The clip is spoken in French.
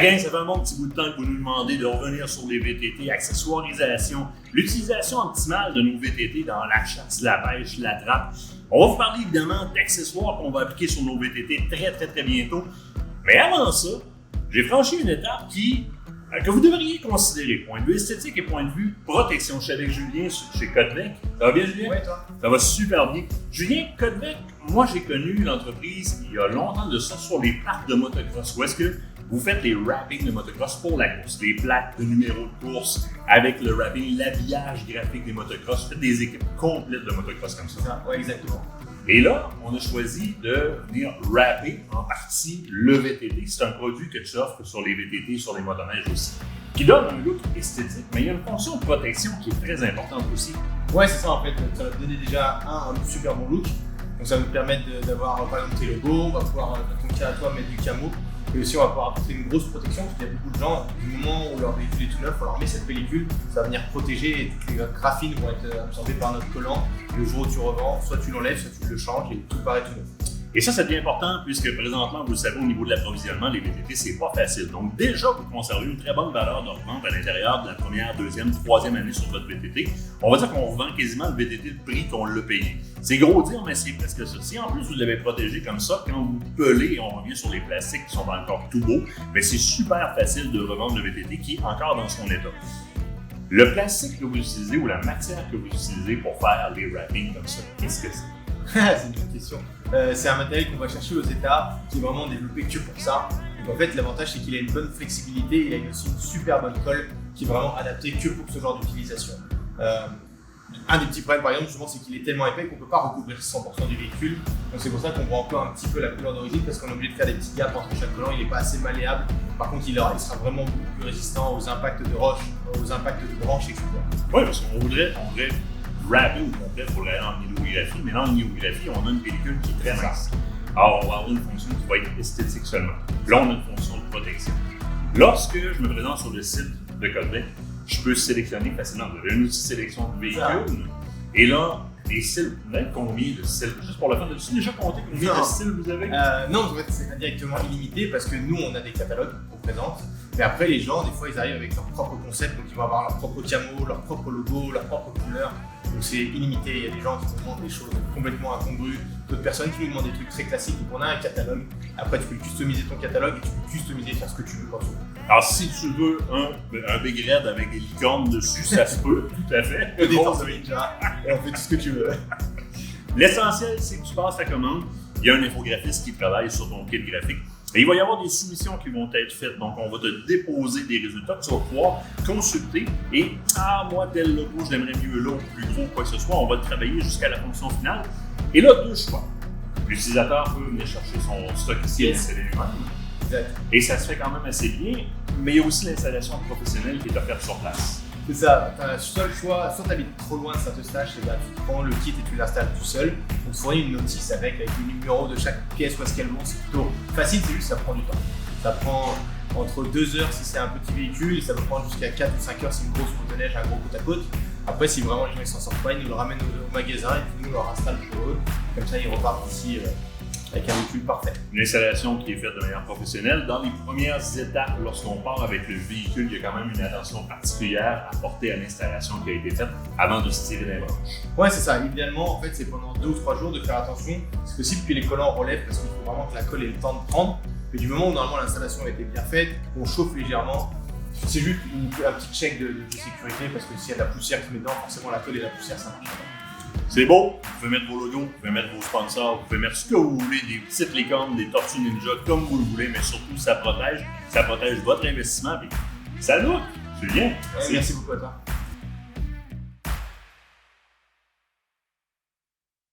gang, ça fait un bon petit bout de temps que vous nous demandez de revenir sur les VTT, accessoirisation, l'utilisation optimale de nos VTT dans la chasse, la pêche, la trappe. On va vous parler évidemment d'accessoires qu'on va appliquer sur nos VTT très bientôt. Mais avant ça, j'ai franchi une étape que vous devriez considérer, point de vue esthétique et point de vue protection. Je suis avec Julien chez Codevec. Ça va bien, Julien? Oui, toi? Ça va super bien. Julien, Codevec, moi j'ai connu l'entreprise il y a longtemps de ça sur les plaques de motocross. Où est-ce que vous faites les wrappings de motocross pour la course, les plaques de numéro de course avec le wrapping, l'habillage graphique des motocross. Vous faites des équipes complètes de motocross comme ça. Oui, exactement. Et là, on a choisi de venir wrapper en partie le VTT. C'est un produit que tu offres sur les VTT, sur les motoneiges aussi, qui donne un look esthétique, mais il y a une fonction de protection qui est très importante aussi. Ouais, c'est ça en fait. Ça va te donner déjà un super bon look. Donc ça va nous permettre d'avoir par exemple tes logos, on va pouvoir, dans ton cas à toi, mettre du camo. Et aussi, on va pouvoir apporter une grosse protection parce qu'il y a beaucoup de gens, du moment où leur véhicule est tout neuf, on leur met cette pellicule, ça va venir protéger et toutes les graphines vont être absorbées par notre collant. Le jour où tu revends, soit tu l'enlèves, soit tu le changes et tout paraît tout neuf. Et ça devient important puisque présentement, vous le savez, au niveau de l'approvisionnement, les VTT, c'est pas facile. Donc déjà, vous conservez une très bonne valeur de revente à l'intérieur de la première, deuxième, troisième année sur votre VTT. On va dire qu'on revend quasiment le VTT le prix qu'on l'a payé. C'est gros dire, mais c'est presque ça. Si en plus vous l'avez protégé comme ça, quand vous pelez, on revient sur les plastiques qui sont encore tout beaux, mais c'est super facile de revendre le VTT qui est encore dans son état. Le plastique que vous utilisez ou la matière que vous utilisez pour faire les wrappings comme ça, qu'est-ce que c'est? C'est une bonne question. C'est un matériel qu'on va chercher aux États, qui est vraiment développé que pour ça. Donc en fait, l'avantage c'est qu'il a une bonne flexibilité, il a aussi une super bonne colle qui est vraiment adaptée que pour ce genre d'utilisation. Un des petits problèmes par exemple, justement, c'est qu'il est tellement épais qu'on ne peut pas recouvrir 100% du véhicule. Donc c'est pour ça qu'on voit encore un petit peu la couleur d'origine parce qu'on est obligé de faire des petits gaps entre chaque collant, il n'est pas assez malléable. Par contre, il sera vraiment beaucoup plus résistant aux impacts de roches, aux impacts de branches, etc. Oui, parce qu'on voudrait wrapper au complet pour aller en illographie, mais dans l'illographie, on a une pellicule qui est très mince. Alors, on va avoir une fonction qui va être esthétique seulement. Là, on a une fonction de protection. Lorsque je me présente sur le site de Codevec, je peux sélectionner facilement. Vous avez un outil de sélection de véhicules. Et là, les styles, vous avez combien de styles? Juste pour le fun, as-tu déjà compté combien de styles vous avez? Non, en fait, c'est pas directement illimité parce que nous, on a des catalogues qu'on présente. Mais après, les gens, des fois, ils arrivent avec leur propre concept. Donc, ils vont avoir leur propre camo, leur propre logo, leur propre couleur. Donc, c'est illimité. Il y a des gens qui nous demandent des choses complètement incongrues. D'autres personnes qui nous demandent des trucs très classiques. Donc, on a un catalogue. Après, tu peux customiser ton catalogue et tu peux customiser, faire ce que tu veux quand tu veux. Alors, si tu veux un Big Red avec des licornes dessus, ça se peut, tout à fait. Des Tortues Ninja, et on fait tout ce que tu veux. L'essentiel, c'est que tu passes ta commande. Il y a un infographiste qui travaille sur ton kit graphique. Et il va y avoir des soumissions qui vont être faites. Donc, on va te déposer des résultats que tu vas pouvoir consulter. Et, moi, tel logo, je l'aimerais mieux là, ou plus gros, quoi que ce soit. On va le travailler jusqu'à la fonction finale. Et là, deux choix. L'utilisateur peut venir chercher son stock ici et l'installer lui-même. Exact. Et ça se fait quand même assez bien. Mais il y a aussi l'installation professionnelle qui est offerte sur place. C'est ça, tu as un seul choix, soit tu habites trop loin de Saint-Eustache, et ben, tu prends le kit et tu l'installes tout seul. On te fournit une notice avec le numéro de chaque pièce, où est-ce qu'elles vont. C'est plutôt facile, c'est juste ça prend du temps. Ça prend entre 2 heures si c'est un petit véhicule, et ça peut prendre jusqu'à 4 ou 5 heures si c'est une grosse motoneige, un gros côte à côte. Après, si vraiment les gens ne s'en sortent pas, ils nous le ramènent au magasin et puis nous, on leur installe pour eux. Comme ça, ils repartent ici avec un véhicule parfait. Une installation qui est faite de manière professionnelle. Dans les premières étapes, lorsqu'on part avec le véhicule, il y a quand même une attention particulière à porter à l'installation qui a été faite avant de se tirer les branches. Ouais, c'est ça. Idéalement, en fait, c'est pendant 2 ou 3 jours de faire attention. C'est possible que les collants relèvent parce qu'il faut vraiment que la colle ait le temps de prendre. Mais du moment où normalement l'installation a été bien faite, on chauffe légèrement. C'est juste un petit check de sécurité parce que s'il y a de la poussière qui se met dedans, forcément la colle et la poussière, ça marche pas. C'est beau, vous pouvez mettre vos logos, vous pouvez mettre vos sponsors, vous pouvez mettre ce que vous voulez, des petites licornes, des tortues ninja, comme vous le voulez, mais surtout ça protège votre investissement. Puis ça look, c'est bien. Ouais, merci beaucoup à toi.